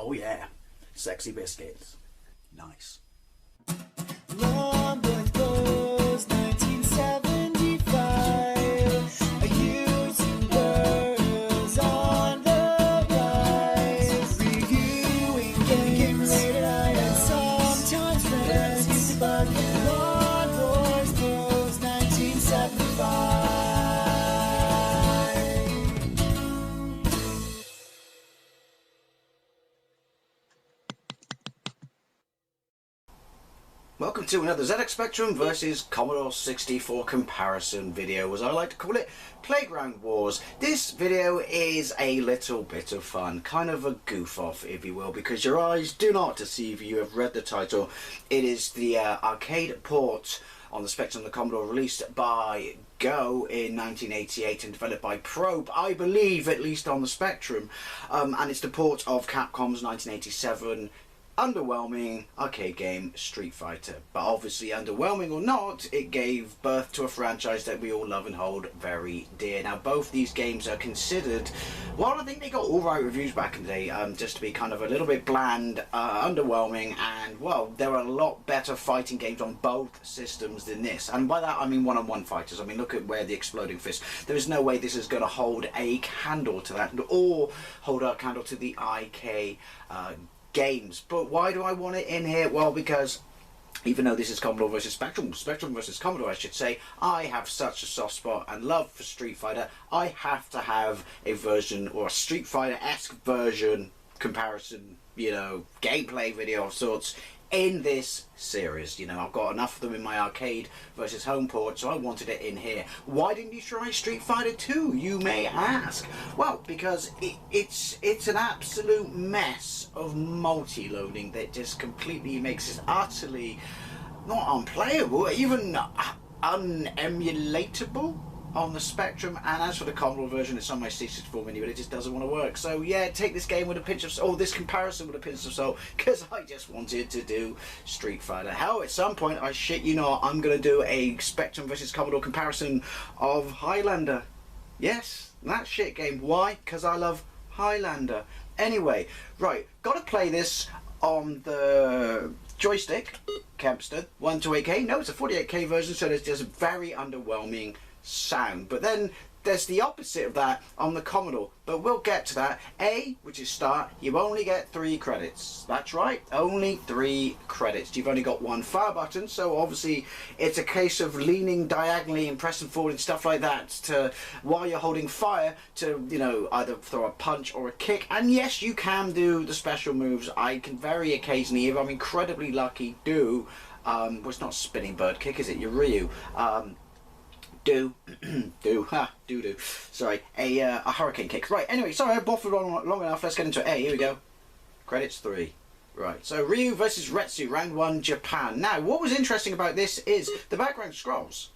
Oh yeah, sexy biscuits. Nice. Long boys blues, 1975. YouTubers on the rise. Reviewing games late at night and sometimes friends. But Long boys blues, 1975. Welcome to another ZX Spectrum versus Commodore 64 comparison video, as I like to call it, Playground Wars. This video is a little bit of fun, kind of a goof off if you will, because your eyes do not deceive you. You have read the title. It is the arcade port on the Spectrum and the Commodore, released by Go in 1988 and developed by Probe, I believe, at least on the Spectrum, and it's the port of Capcom's 1987 underwhelming arcade game Street Fighter. But obviously, underwhelming or not, it gave birth to a franchise that we all love and hold very dear. Now, both these games are considered, well, I think they got alright reviews back in the day, just to be kind of a little bit bland, underwhelming, and well, there are a lot better fighting games on both systems than this. And by that I mean one-on-one fighters. I mean, look at where the Exploding Fist, there is no way this is going to hold a candle to that, or hold a candle to the IK games. But why do I want it in here? Well, because even though this is Commodore versus Spectrum versus Commodore I should say, I have such a soft spot and love for Street Fighter. I have to have a version, or a Street Fighter-esque version, comparison, you know, gameplay video of sorts in this series. You know, I've got enough of them in my arcade versus home port, so I wanted it in here. Why didn't you try Street Fighter 2, you may ask? Well, because it's an absolute mess of multi-loading that just completely makes it utterly not unplayable, even unemulatable on the Spectrum. And as for the Commodore version, it's on my C64 menu, but it just doesn't want to work. So yeah, take this game with a pinch of salt, or this comparison with a pinch of salt, because I just wanted to do Street Fighter. Hell, at some point, I shit you not, I'm going to do a Spectrum versus Commodore comparison of Highlander. Yes, that shit game. Why? Because I love Highlander. Anyway, right, got to play this on the joystick, Kempston 128K. No, it's a 48K version, so there's just very underwhelming sound. But then there's the opposite of that on the Commodore, but we'll get to that. A, which is start, you only get 3 credits. That's right, only 3 credits. You've only got 1 fire button, so obviously it's a case of leaning diagonally and pressing forward and stuff like that to, while you're holding fire, to, you know, either throw a punch or a kick. And yes, you can do the special moves. I can very occasionally, if I'm incredibly lucky, do well, it's not a spinning bird kick, is it? Your Ryu. Sorry, a hurricane kick. Right, anyway, sorry, I buffered on long enough. Let's get into it. Hey, here we go. Credits 3. Right, so Ryu versus Retsu, round 1, Japan. Now, what was interesting about this is the background scrolls.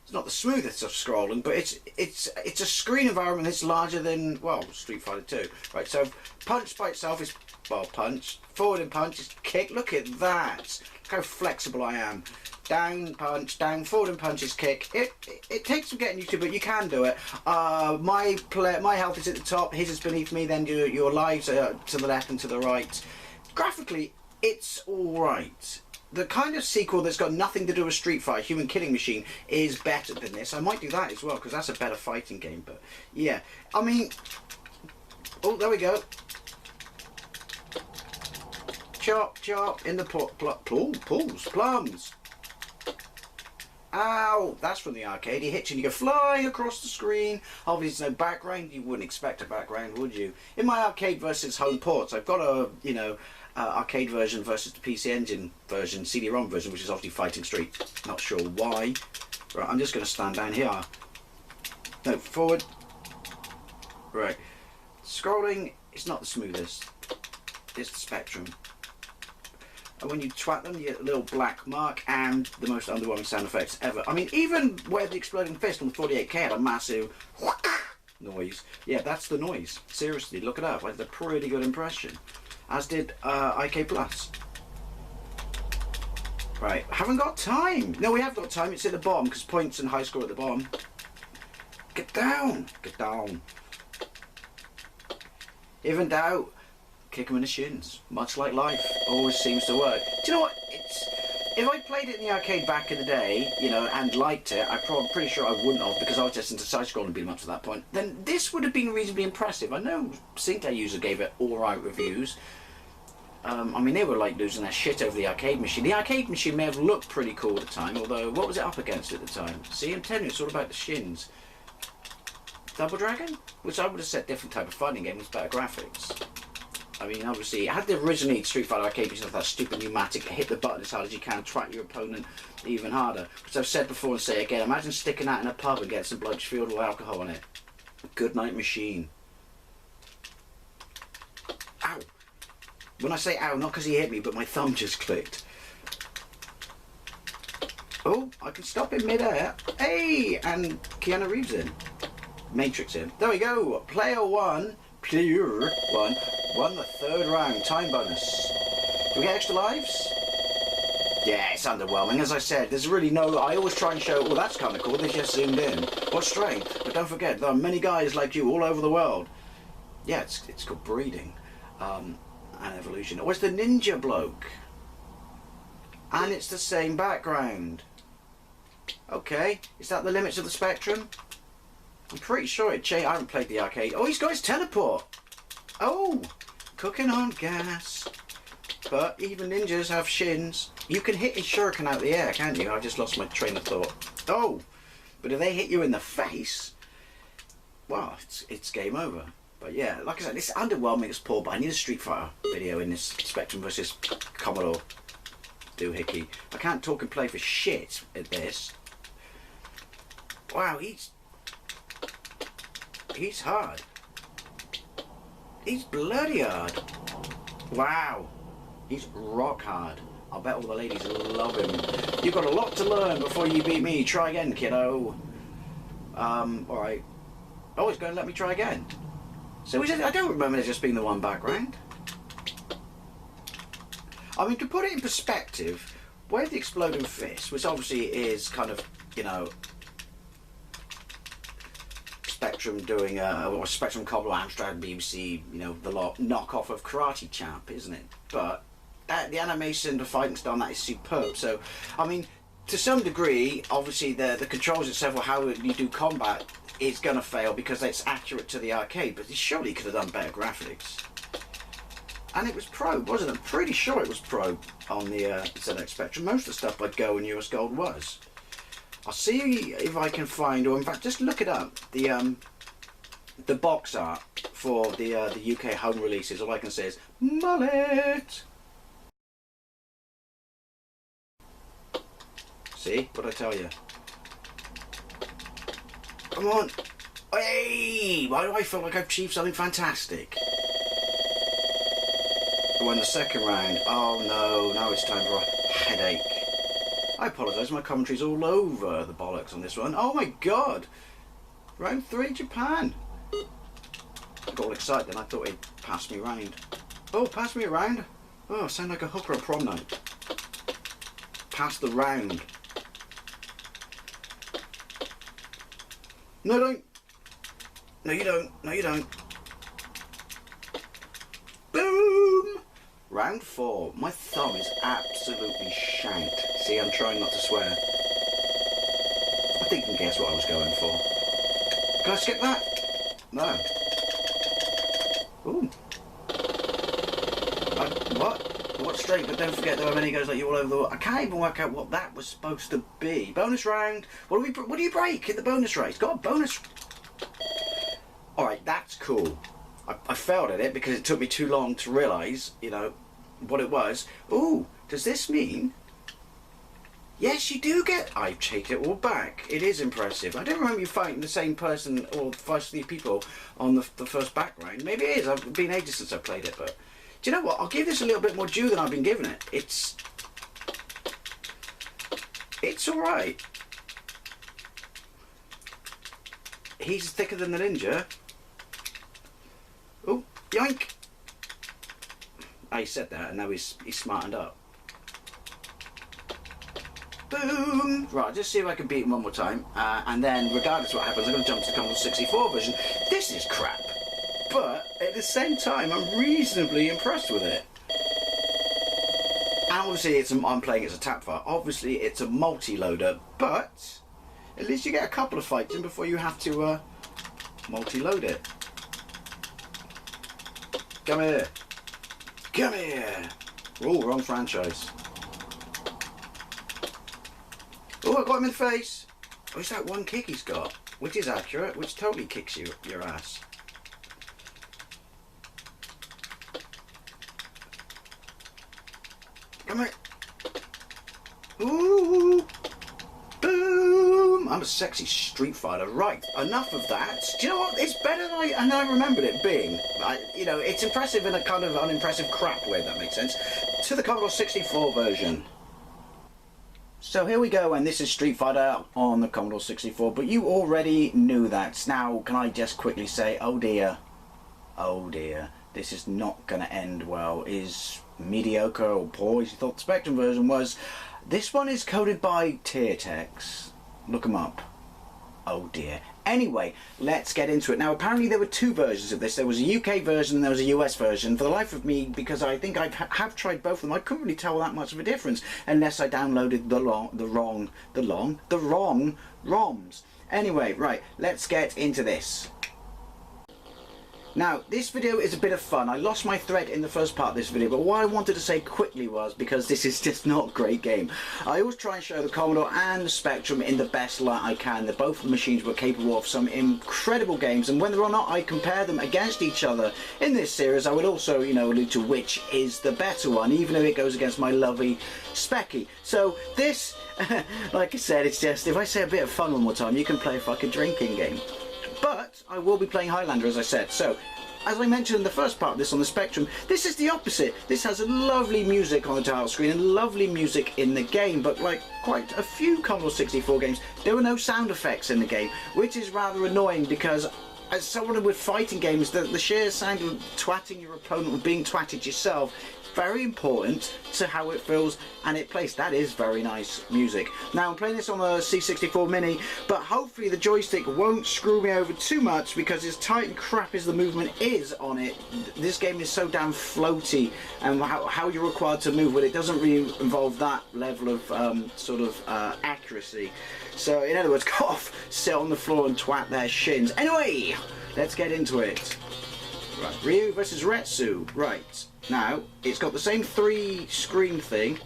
It's not the smoothest of scrolling, but it's a screen environment that's larger than, well, Street Fighter 2. Right, so punch by itself is, well, punch. Forward and punch is kick. Look at that. Look how flexible I am. Down, punch, down, forward and punch is kick. It takes some getting used to, but you can do it. My health is at the top, his is beneath me, then your lives are to the left and to the right. Graphically, it's alright. The kind of sequel that's got nothing to do with Street Fighter, Human Killing Machine, is better than this. I might do that as well, because that's a better fighting game, but yeah. I mean, oh, there we go. Chop, chop, in the plums. Ow! That's from the arcade. He hits you and you go fly across the screen. Obviously, there's no background. You wouldn't expect a background, would you? In my arcade versus home ports, I've got a, you know, arcade version versus the PC Engine version, CD-ROM version, which is obviously Fighting Street. Not sure why. Right, I'm just going to stand down here. No, forward. Right. Scrolling is not the smoothest. It's the Spectrum. And when you twat them, you get a little black mark and the most underwhelming sound effects ever. I mean, even where the Exploding Fist on the 48K had a massive noise. Yeah, that's the noise. Seriously, look it up. I did a pretty good impression. As did IK Plus. Right, haven't got time. No, we have got time. It's at the bottom because points and high score at the bottom. Get down. Get down. Even doubt. kick them in the shins. Much like life, always seems to work. Do you know what? If I played it in the arcade back in the day, you know, and liked it, I'm pretty sure I wouldn't have, because I was just into side-scrolling beat 'em ups at that point. Then this would have been reasonably impressive. I know Synctay user gave it alright reviews. I mean, they were like losing their shit over the arcade machine. The arcade machine may have looked pretty cool at the time, although what was it up against at the time? See, I'm telling you, it's all about the shins. Double Dragon? Which I would have said different type of fighting game with better graphics. I mean, obviously, it had the originally Street Fighter arcade machine with that stupid pneumatic, hit the button as hard as you can, track your opponent even harder. Which I've said before and say again, imagine sticking that in a pub and getting some blokes filled with alcohol on it. Good night machine. Ow. When I say ow, not because he hit me, but my thumb just clicked. Oh, I can stop in mid-air. Hey, and Keanu Reeves in. Matrix in. There we go. Player one won the third round. Time bonus. Do we get extra lives? Yeah, it's underwhelming. As I said, there's really no... I always try and show, well, that's kind of cool. They just zoomed in. What's strange? But don't forget, there are many guys like you all over the world. Yeah, it's called breeding. And evolution. Where's the ninja bloke? And it's the same background. Okay, is that the limits of the spectrum? I'm pretty sure it changed. I haven't played the arcade. Oh, he's got his teleport. Oh, cooking on gas. But even ninjas have shins. You can hit a shuriken out the air, can't you? I've just lost my train of thought. Oh, but if they hit you in the face, well, it's game over. But yeah, like I said, it's underwhelming, it's poor, but I need a Street Fighter video in this Spectrum versus Commodore doohickey. I can't talk and play for shit at this. Wow, he's hard. He's bloody hard. Wow, he's rock hard. I'll bet all the ladies love him. You've got a lot to learn before you beat me. Try again, kiddo. Alright. Oh, he's going to let me try again. So I don't remember there just being the one background. I mean, to put it in perspective, where the Exploding Fist, which obviously is kind of, you know, Spectrum doing or Spectrum, Commodore, Amstrad, BBC, you know, the lot knockoff of Karate Champ, isn't it? But the animation, the fighting style, that is superb. So, I mean, to some degree, obviously the controls itself, or how you do combat, is going to fail because it's accurate to the arcade, but it surely could have done better graphics. And it was Pro, wasn't it? I'm pretty sure it was Pro on the ZX Spectrum. Most of the stuff by Go and US Gold was. I'll see if I can find, or in fact, just look it up. The box art for the UK home releases. All I can say is mullet. See what I tell you? Come on! Hey! Why do I feel like I've achieved something fantastic? I won the second round. Oh no, now it's time for a headache. I apologise, my commentary's all over the bollocks on this one. Oh my god! Round 3, Japan! I got all excited and I thought he'd pass me round. Oh, pass me around? Oh, I sound like a hooker on prom night. Pass the round. No, don't. No, you don't. No, you don't. Boom! Round 4. My thumb is absolutely shanked. See, I'm trying not to swear. I think you can guess what I was going for. Can I skip that? No. Ooh. What? What's straight? But don't forget there are many guys like you all over the world. I can't even work out what that was supposed to be. Bonus round. What do you break in the bonus race? It's got a bonus. Alright, that's cool. I failed at it because it took me too long to realise, you know, what it was. Ooh, does this mean... Yes, you do get... I take it all back. It is impressive. I don't remember you fighting the same person or the first 3 people on the first background. Maybe it is. I've been ages since I played it, but... Do you know what? I'll give this a little bit more due than I've been giving it. It's alright. He's thicker than the ninja. Oh, yoink! I said that, and now he's smartened up. Boom! Right, just see if I can beat him one more time, and then, regardless of what happens, I'm going to jump to the Commodore 64 version. This is crap, but at the same time, I'm reasonably impressed with it. And obviously, I'm playing it as a tap fire. Obviously, it's a multi-loader, but at least you get a couple of fights in before you have to multi-load it. Come here. Come here. Oh, wrong franchise. Oh, I got him in the face. Oh, it's that one kick he's got, which is accurate, which totally kicks you your ass. Come here. Ooh. Boom. I'm a sexy street fighter. Right, enough of that. Do you know what? It's better than I remembered it being. You know, it's impressive in a kind of unimpressive crap way, if that makes sense. To the Commodore 64 version. So here we go, and this is Street Fighter on the Commodore 64, but you already knew that. Now, can I just quickly say, oh dear, this is not going to end well. Is mediocre or poor as you thought the Spectrum version was. This one is coded by Teartex. Look them up. Oh dear. Anyway, let's get into it. Now, apparently there were two versions of this. There was a UK version and there was a US version. For the life of me, because I think I have tried both of them, I couldn't really tell that much of a difference unless I downloaded the wrong ROMs. Anyway, right, let's get into this. Now, this video is a bit of fun. I lost my thread in the first part of this video, but what I wanted to say quickly was, because this is just not a great game, I always try and show the Commodore and the Spectrum in the best light I can, that both machines were capable of some incredible games, and whether or not I compare them against each other in this series, I would also, you know, allude to which is the better one, even if it goes against my lovely Specky. So this, like I said, it's just, if I say a bit of fun one more time, you can play a fucking drinking game. But I will be playing Highlander, as I said. So, as I mentioned in the first part of this on the Spectrum, this is the opposite. This has lovely music on the title screen and lovely music in the game, but like quite a few Commodore 64 games, there were no sound effects in the game, which is rather annoying because as someone with fighting games, the sheer sound of twatting your opponent or being twatted yourself, very important to how it feels and it plays. That is very nice music. Now I'm playing this on a C64 Mini, but hopefully the joystick won't screw me over too much, because as tight and crap as the movement is on it, this game is so damn floaty, and how you're required to move, well, it doesn't really involve that level of accuracy. So in other words, go off, sit on the floor and twat their shins. Anyway, let's get into it. Right, Ryu versus Retsu. Right. Now, it's got the same 3-screen thing.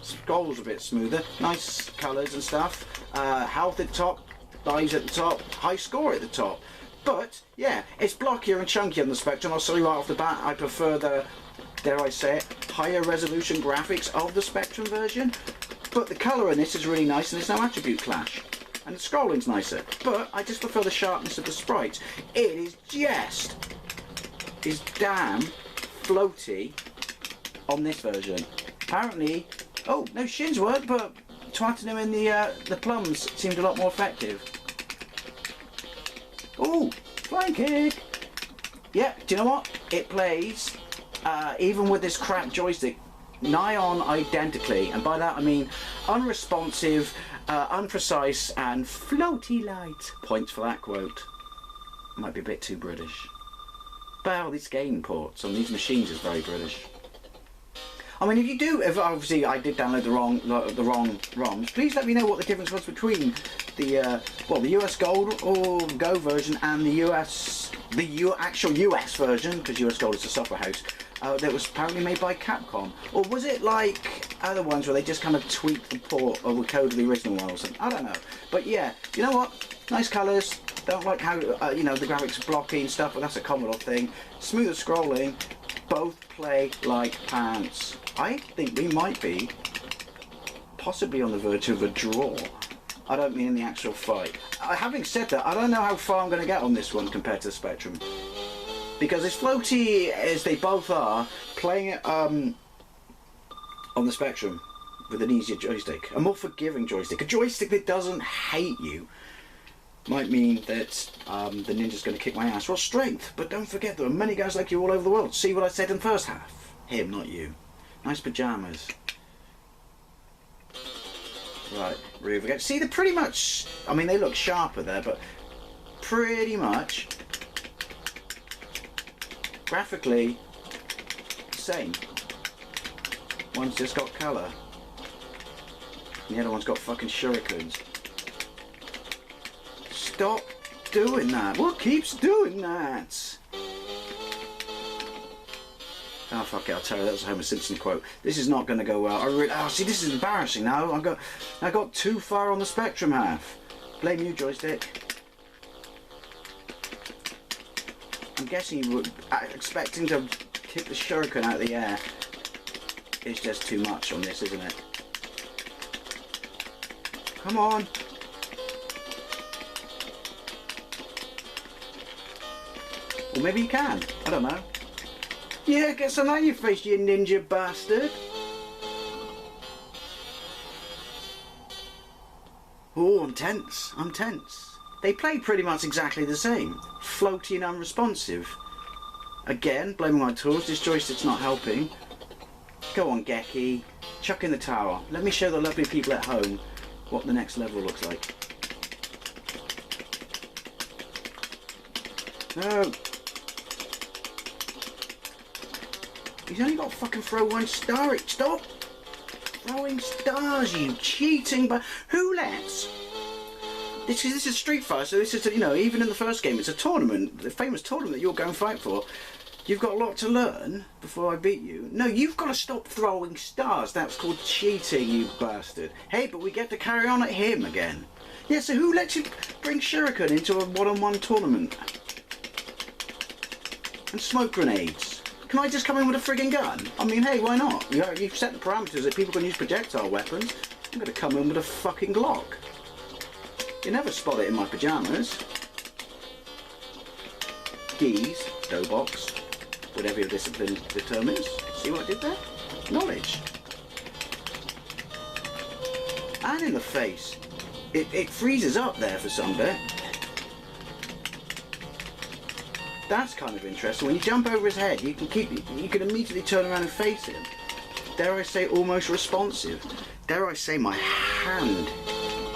Scroll's a bit smoother. Nice colours and stuff. Health at the top, lives at the top, high score at the top. But, yeah, it's blockier and chunkier on the Spectrum. I'll tell you right off the bat, I prefer the, dare I say it, higher resolution graphics of the Spectrum version. But the colour in this is really nice and there's no attribute clash. And the scrolling's nicer. But I just prefer the sharpness of the sprites. It is just damn floaty on this version. Apparently, oh, no shins work, but twatting them in the plums seemed a lot more effective. Oh, flying kick! Yeah, do you know what? It plays, even with this crap joystick, nigh on identically, and by that I mean unresponsive, unprecise, and floaty light. Points for that quote. Might be a bit too British. Well, this game ports on these machines is very British. I mean, if obviously I did download the wrong ROMs, please let me know what the difference was between the US Gold or Go version and the actual US version, because US Gold is a software house that was apparently made by Capcom, or was it like other ones where they just kind of tweaked the port or the code of the original one or something? I don't know. But yeah, you know what? Nice colours. Don't like how you know, the graphics are blocky and stuff, but that's a Commodore thing. Smoother scrolling. Both play like pants. I think we might be possibly on the verge of a draw. I don't mean in the actual fight. Having said that, I don't know how far I'm going to get on this one compared to the Spectrum, because as floaty as they both are, playing it on the Spectrum with an easier joystick, a more forgiving joystick, a joystick that doesn't hate you, might mean that the ninja's going to kick my ass. Well, strength, but don't forget there are many guys like you all over the world. See what I said in the first half? Him, not you. Nice pyjamas. Right, Ryu again. See, they're pretty much, I mean, they look sharper there, but pretty much Graphically, same. One's just got colour. And the other one's got fucking shurikens. Stop doing that. What keeps doing that? Oh fuck it, I'll tell you, that was a Homer Simpson quote. This is not going to go well. Oh, see, this is embarrassing now. I got too far on the Spectrum half. Blame you, joystick. I'm guessing you were expecting to kick the shuriken out of the air. It's just too much on this, isn't it? Come on. Or maybe you can. I don't know. Yeah, get some on your face, you ninja bastard. Oh, I'm tense. I'm tense. They play pretty much exactly the same. Floaty and unresponsive. Again, blaming my tools. This joystick's not helping. Go on, Geki. Chuck in the tower. Let me show the lovely people at home what the next level looks like. No. He's only got to fucking throw one star. Stop throwing stars, you cheating, but who lets? This is Street Fighter, so this is, you know, even in the first game, it's a tournament, the famous tournament that you'll go and fight for. You've got a lot to learn before I beat you. No, you've got to stop throwing stars. That's called cheating, you bastard. Hey, but we get to carry on at him again. Yeah, so who lets you bring shuriken into a one-on-one tournament? And smoke grenades. Can I just come in with a frigging gun? I mean, hey, why not? You've set the parameters that people can use projectile weapons. I'm going to come in with a fucking Glock. You never spot it in my pyjamas. Geese, doughbox, whatever your discipline determines. See what I did there? Knowledge. And in the face. It freezes up there for some bit. That's kind of interesting. When you jump over his head, you can immediately turn around and face him. Dare I say, almost responsive. Dare I say, my hand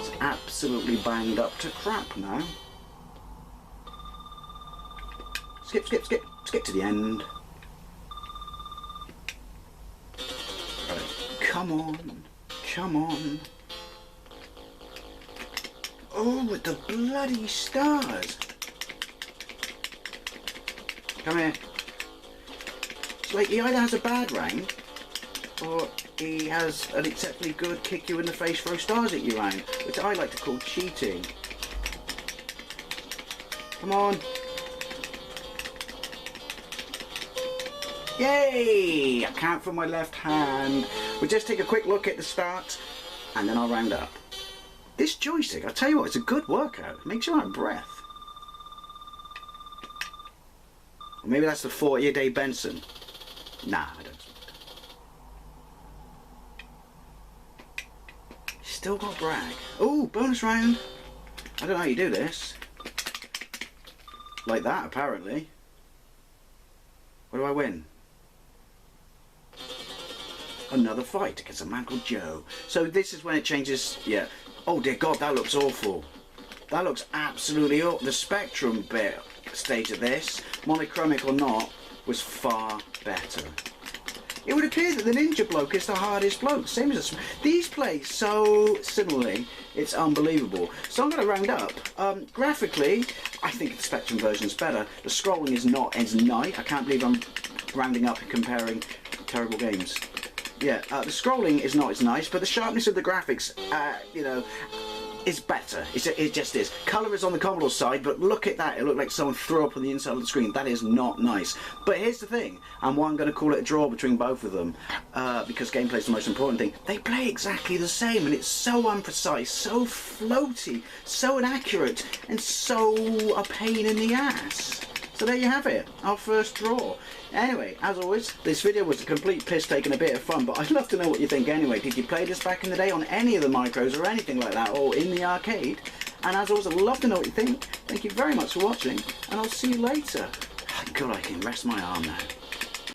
is absolutely banged up to crap now. Skip, skip, skip, skip to the end. Right. Come on, come on. Oh, with the bloody stars. Come here. It's like he either has a bad rank, or he has an exceptionally good kick you in the face, throw stars at you rank, which I like to call cheating. Come on. Yay! I count from my left hand. We'll just take a quick look at the start, and then I'll round up. This joystick, I'll tell you what, it's a good workout. It makes you out of breath. Or maybe that's the 40-a-day Benson. Nah, I don't. Still got brag. Oh, bonus round. I don't know how you do this. Like that, apparently. What do I win? Another fight against a man called Joe. So this is when it changes. Yeah. Oh dear God, that looks awful. That looks absolutely awful. The Spectrum bit stage of this, monochromic or not, was far better. It would appear that the ninja bloke is the hardest bloke. Same as these play so similarly, it's unbelievable. So I'm going to round up. Graphically, I think the Spectrum version's better. The scrolling is not as nice. I can't believe I'm rounding up and comparing terrible games. Yeah, the scrolling is not as nice, but the sharpness of the graphics, you know, is better. It just is. Colour is on the Commodore side, but look at that. It looked like someone threw up on the inside of the screen. That is not nice. But here's the thing, and why I'm going to call it a draw between both of them, because gameplay is the most important thing. They play exactly the same, and it's so unprecise, so floaty, so inaccurate, and so a pain in the ass. So there you have it, our first draw. Anyway, as always, this video was a complete piss take and a bit of fun, but I'd love to know what you think anyway. Did you play this back in the day on any of the micros or anything like that, or in the arcade? And as always, I'd love to know what you think. Thank you very much for watching, and I'll see you later. God, I can rest my arm now.